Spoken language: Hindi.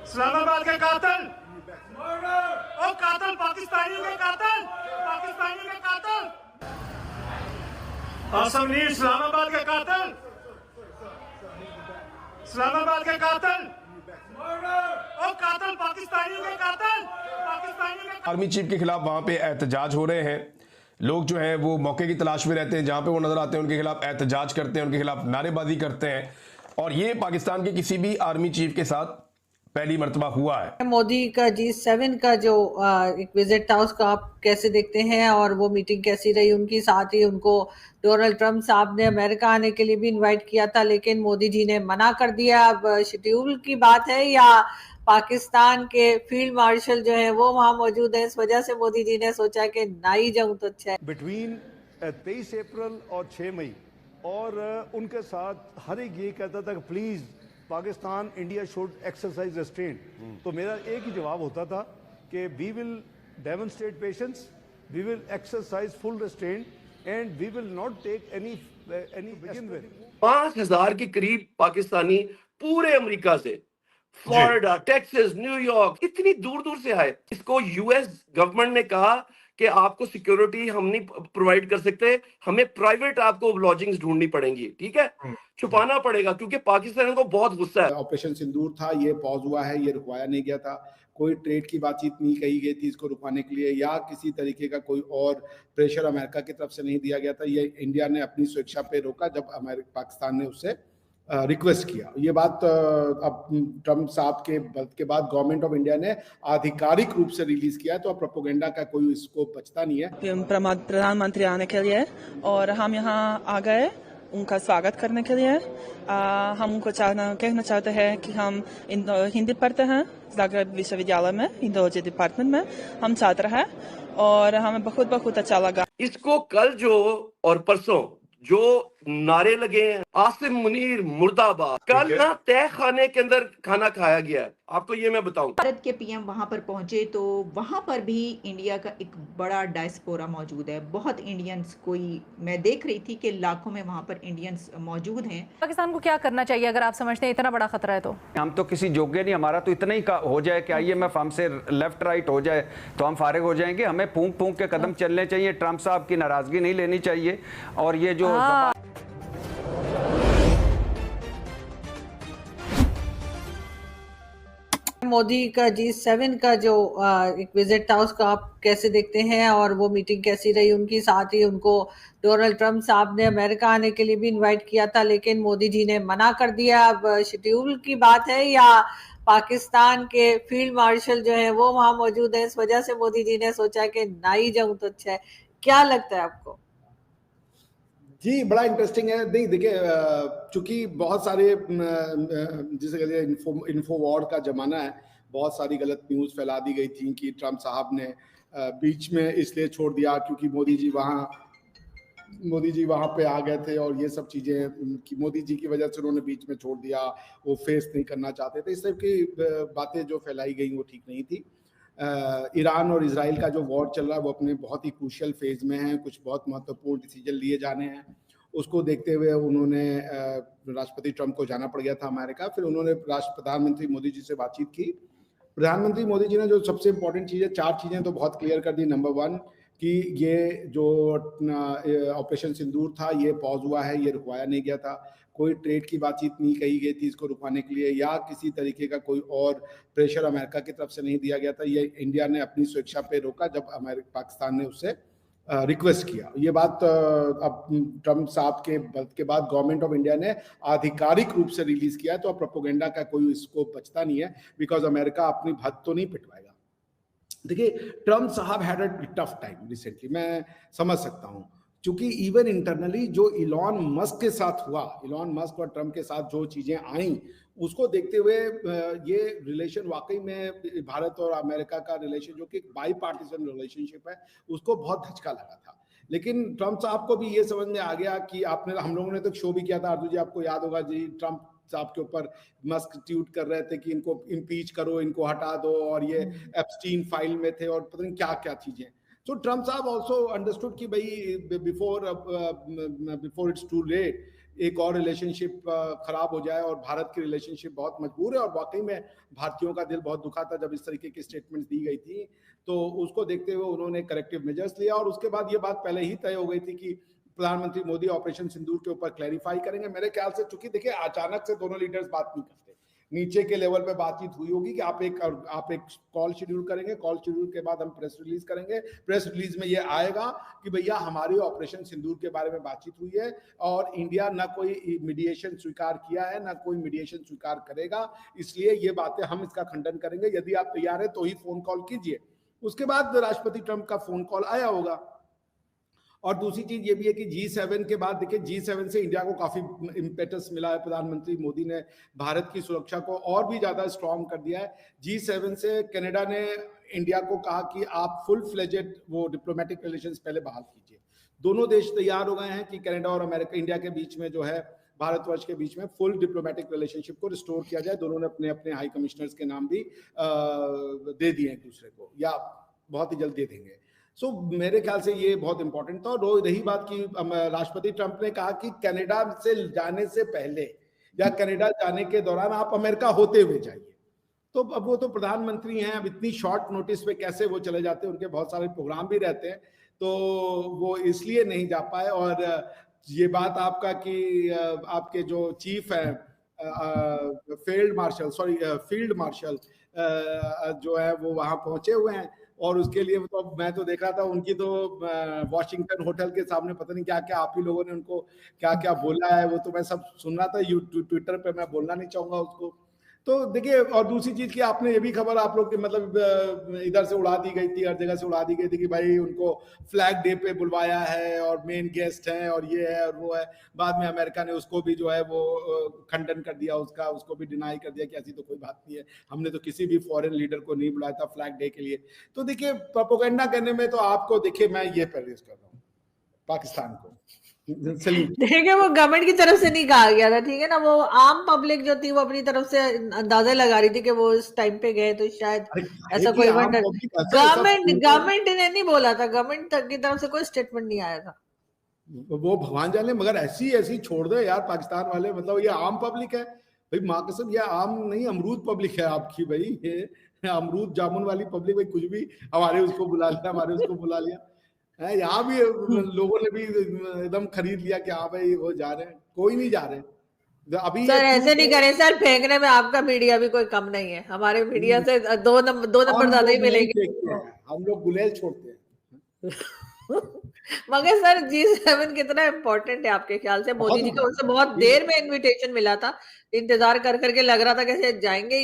इस्लामाबाद के कातिल, ओ कातिल, पाकिस्तानियों के कातिल, पाकिस्तानियों के कातिल, असमनी इस्लामाबाद के कातिल, इस्लामाबाद के कातिल, ओ कातिल, पाकिस्तानियों के कातिल, पाकिस्तानियों के। आर्मी चीफ के खिलाफ वहां पे एहतजाज हो रहे हैं। लोग जो है वो मौके की तलाश में रहते हैं, जहां पे वो नजर आते हैं उनके खिलाफ एहतजाज करते हैं, उनके खिलाफ नारेबाजी करते हैं। और ये पाकिस्तान के किसी भी आर्मी चीफ के साथ पहली मर्तबा हुआ है। मोदी का G7 का जो एक विजिट था उसको आप कैसे देखते हैं, और वो मीटिंग कैसी रही उनकी? साथ ही उनको डोनाल्ड ट्रंप साहब ने अमेरिका आने के लिए भी इनवाइट किया था, लेकिन मोदी जी ने मना कर दिया। अब शेड्यूल की बात है या पाकिस्तान के फील्ड मार्शल जो है वो वहां मौजूद है, इस वजह से मोदी जी ने सोचा कि ना ही जाऊं तो अच्छा है। बिटवीन 23 अप्रैल और 6 मई और उनके साथ हर एक ये कहता था कि please Pakistan India should exercise restraint. तो मेरा एक ही जवाब होता था कि we will demonstrate patience, we will exercise full restraint and we will not take any begin with. 5,000 के करीब पाकिस्तानी पूरे अमेरिका से, फ्लोरिडा, टेक्सास, न्यूयॉर्क, इतनी दूर दूर से आए। इसको यूएस गवर्नमेंट ने कहा कि आपको सिक्योरिटी हम नहीं प्रोवाइड कर सकते, हमें प्राइवेट आपको लॉजिंग्स ढूंढनी पड़ेंगी, ठीक है, छुपाना पड़ेगा, क्योंकि पाकिस्तान को बहुत गुस्सा है। ऑपरेशन सिंदूर था, ये पॉज हुआ है, ये रुकवाया नहीं गया था। कोई ट्रेड की बातचीत नहीं कही गई थी इसको रुकवाने के लिए, या किसी तरीके का कोई और प्रेशर अमेरिका की तरफ से नहीं दिया गया था। ये इंडिया ने अपनी स्वेच्छा पे रोका जब पाकिस्तान ने उससे रिक्वेस्ट किया। ये बात अब ट्रम्प साहब के बाद गवर्नमेंट ऑफ इंडिया ने आधिकारिक रूप से रिलीज किया है, तो अब प्रोपेगेंडा का कोई स्कोप बचता नहीं है। प्रधानमंत्री आने के लिए और हम यहाँ आ गए उनका स्वागत करने के लिए। हम उनको कहना चाहते हैं कि हम हिंदी पढ़ते हैं जागरेब विश्वविद्यालय में, हिंदोलॉजी डिपार्टमेंट में हम छात्र हैं, और हमें बहुत बहुत अच्छा लगा। इसको कल जो और परसों जो नारे लगे हैं, आसिम मुनीर मुर्दाबाद, कल ना तय खाने के अंदर खाना खाया गया है, आपको ये मैं बताऊं। भारत के पीएम वहां पर पहुंचे तो वहां पर भी इंडिया का एक बड़ा डायस्पोरा मौजूद है। बहुत इंडियंस, कोई मैं देख रही थी कि लाखों में वहां पर इंडियंस मौजूद हैं। पाकिस्तान को क्या करना चाहिए अगर आप समझते हैं इतना बड़ा खतरा है? तो हम तो किसी योग्य नहीं, हमारा तो इतना ही हो जाए कि IMF हमसे लेफ्ट राइट हो जाए तो हम फारिग हो जाएंगे। हमें फूंक फूंक के कदम चलने चाहिए, ट्रंप साहब की नाराजगी नहीं लेनी चाहिए। और ये जो मोदी का G7 का जो एक विजिट था उसको आप कैसे देखते हैं, और वो मीटिंग कैसी रही उनकी? साथ ही उनको डोनाल्ड ट्रंप साहब ने अमेरिका आने के लिए भी इनवाइट किया था, लेकिन मोदी जी ने मना कर दिया। अब शेड्यूल की बात है या पाकिस्तान के फील्ड मार्शल जो है वो वहां मौजूद है, इस वजह से मोदी जी ने सोचा कि ना ही जाऊं तो अच्छा है। क्या लगता है आपको? जी, बड़ा इंटरेस्टिंग है। नहीं देखिए, चूंकि बहुत सारे जिसे कहते हैं इन्फो वॉर का जमाना है, बहुत सारी गलत न्यूज़ फैला दी गई थी कि ट्रंप साहब ने बीच में इसलिए छोड़ दिया क्योंकि मोदी जी वहाँ पे आ गए थे, और ये सब चीज़ें कि मोदी जी की वजह से उन्होंने बीच में छोड़ दिया, वो फेस नहीं करना चाहते थे। इस तरह की बातें जो फैलाई गई वो ठीक नहीं थी। ईरान और इजराइल का जो वॉर चल रहा है वो अपने बहुत ही क्रूशियल फेज में है, कुछ बहुत महत्वपूर्ण डिसीजन लिए जाने हैं। उसको देखते हुए उन्होंने राष्ट्रपति ट्रंप को जाना पड़ गया था अमेरिका। फिर उन्होंने प्रधानमंत्री मोदी जी से बातचीत की। प्रधानमंत्री मोदी जी ने जो सबसे इंपॉर्टेंट चीज़ें, 4 चीज़ें तो बहुत क्लियर कर दी। नंबर 1 कि ये जो ऑपरेशन सिंदूर था, ये पॉज हुआ है, ये रुकवाया नहीं गया था। कोई ट्रेड की बातचीत नहीं कही गई थी इसको रुकवाने के लिए, या किसी तरीके का कोई और प्रेशर अमेरिका की तरफ से नहीं दिया गया था। ये इंडिया ने अपनी स्वेच्छा पे रोका जब पाकिस्तान ने उससे रिक्वेस्ट किया। ये बात अब ट्रंप साहब के बाद गवर्नमेंट ऑफ इंडिया ने आधिकारिक रूप से रिलीज किया है, तो अब प्रोपेगेंडा का कोई स्कोप बचता नहीं है, बिकॉज अमेरिका अपनी भद तो नहीं पिटवाएगा। देखिए, ट्रंप साहब had a tough time recently, मैं समझ सकता हूँ, क्योंकि इवन इंटरनली जो इलॉन मस्क के साथ हुआ, इलॉन मस्क और ट्रंप के साथ जो चीजें आई, उसको देखते हुए ये रिलेशन वाकई में भारत और अमेरिका का रिलेशन जो कि बाई पार्टीजन रिलेशनशिप है, उसको बहुत धचका लगा था। लेकिन ट्रंप साहब को भी ये समझ में आ गया कि हम लोगों ने तो शो भी किया था, अर्जुन जी आपको याद होगा जी, ट्रंप साहब के ऊपर मस्क ट्वीट कर रहे थे कि इनको इम्पीच करो, इनको हटा दो, और ये एप्स्टीन फाइल में थे और पता नहीं क्या क्या चीजें। So Trump साहब also understood कि भाई before it's too late, एक और रिलेशनशिप खराब हो जाए, और भारत की रिलेशनशिप बहुत मजबूर है और वाकई में भारतीयों का दिल बहुत दुखा था जब इस तरीके की स्टेटमेंट्स दी गई थी। तो उसको देखते हुए उन्होंने करेक्टिव मेजर्स लिया, और उसके बाद ये बात पहले ही तय हो गई थी कि प्रधानमंत्री मोदी ऑपरेशन सिंदूर के ऊपर क्लैरिफाई करेंगे। मेरे ख्याल से, चूंकि देखिए अचानक से दोनों लीडर्स बात नहीं करते, नीचे के लेवल पे बातचीत हुई होगी कि आप एक कॉल शेड्यूल करेंगे, कॉल शेड्यूल के बाद हम प्रेस रिलीज करेंगे, प्रेस रिलीज में ये आएगा कि भैया हमारी ऑपरेशन सिंदूर के बारे में बातचीत हुई है और इंडिया ना कोई मीडिएशन स्वीकार किया है, ना कोई मीडिएशन स्वीकार करेगा, इसलिए ये बातें हम इसका खंडन करेंगे, यदि आप तैयार है तो ही फोन कॉल कीजिए। उसके बाद राष्ट्रपति ट्रंप का फोन कॉल आया होगा। और दूसरी चीज ये भी है कि G7 के बाद देखिए, G7 से इंडिया को काफी इम्पेटस मिला है। प्रधानमंत्री मोदी ने भारत की सुरक्षा को और भी ज्यादा स्ट्रॉन्ग कर दिया है। G7 से कनाडा ने इंडिया को कहा कि आप फुल फ्लेजेड वो डिप्लोमेटिक रिलेशंस पहले बहाल कीजिए। दोनों देश तैयार हो गए हैं कि कनाडा और अमेरिका, इंडिया के बीच में जो है, भारतवर्ष के बीच में फुल डिप्लोमेटिक रिलेशनशिप को रिस्टोर किया जाए। दोनों ने अपने अपने हाई कमिश्नर्स के नाम भी दे दिए एक दूसरे को, या बहुत ही जल्द दे देंगे। सो मेरे ख्याल से ये बहुत इंपॉर्टेंट था। और रही बात की, राष्ट्रपति ट्रंप ने कहा कि कनाडा से जाने से पहले या कनाडा जाने के दौरान आप अमेरिका होते हुए जाइए। तो अब वो तो प्रधानमंत्री हैं, अब इतनी शॉर्ट नोटिस पे कैसे वो चले जाते हैं, उनके बहुत सारे प्रोग्राम भी रहते हैं, तो वो इसलिए नहीं जा पाए। और ये बात आपका कि आपके जो चीफ है फील्ड मार्शल जो है वो वहां पहुंचे हुए हैं, और उसके लिए तो मैं तो देख रहा था उनकी तो वॉशिंगटन होटल के सामने पता नहीं क्या क्या आप ही लोगों ने उनको क्या क्या बोला है, वो तो मैं सब सुन रहा था ट्विटर पे, मैं बोलना नहीं चाहूंगा उसको। तो देखिए, और दूसरी चीज की आपने ये भी खबर आप लोग की मतलब इधर से उड़ा दी गई थी, हर जगह से उड़ा दी गई थी कि भाई उनको फ्लैग डे पे बुलवाया है और मेन गेस्ट हैं और ये है और वो है। बाद में अमेरिका ने उसको भी जो है वो खंडन कर दिया, उसको भी डिनाई कर दिया कि ऐसी तो कोई बात नहीं है, हमने तो किसी भी फॉरेन लीडर को नहीं बुलाया था फ्लैग डे के लिए। तो देखिए, प्रोपेगेंडा करने में तो आपको, देखिए मैं ये प्रेज कर रहा हूँ पाकिस्तान को। देखिए, वो गवर्नमेंट की तरफ से नहीं कहा गया था, ठीक है ना, वो आम पब्लिक जो थी वो अपनी तरफ से अंदाजा लगा रही थी कि वो इस टाइम पे गए, तो शायद ऐसा कोई वंडर। गवर्नमेंट ने नहीं बोला था, गवर्नमेंट की तरफ से कोई स्टेटमेंट नहीं आया था। वो भगवान जाने, मगर ऐसी छोड़ दो यार पाकिस्तान वाले, मतलब ये आम पब्लिक है भाई, माँ कसम, ये आम नहीं अमरूद पब्लिक है आपकी भाई, ये अमरूद जामुन वाली पब्लिक भाई, कुछ भी हमारे उसको बुला लिया, हमारे उसको बुला लिया। यहाँ भी लोगों ने भी एकदम खरीद लिया कि हाँ भाई वो जा रहे हैं, कोई नहीं जा रहे। अभी सर ऐसे नहीं करें सर, फेंकने में आपका मीडिया भी कोई कम नहीं है, हमारे मीडिया से दो नंबर ज्यादा ही मिलेंगे। हम लोग गुलेल छोड़ते हैं। मगर सर G7 कितना इम्पोर्टेंट है आपके ख्याल से? मोदी जी का उनसे बहुत देर में इनविटेशन मिला था, इंतजार कर करके लग रहा था कैसे जाएंगे।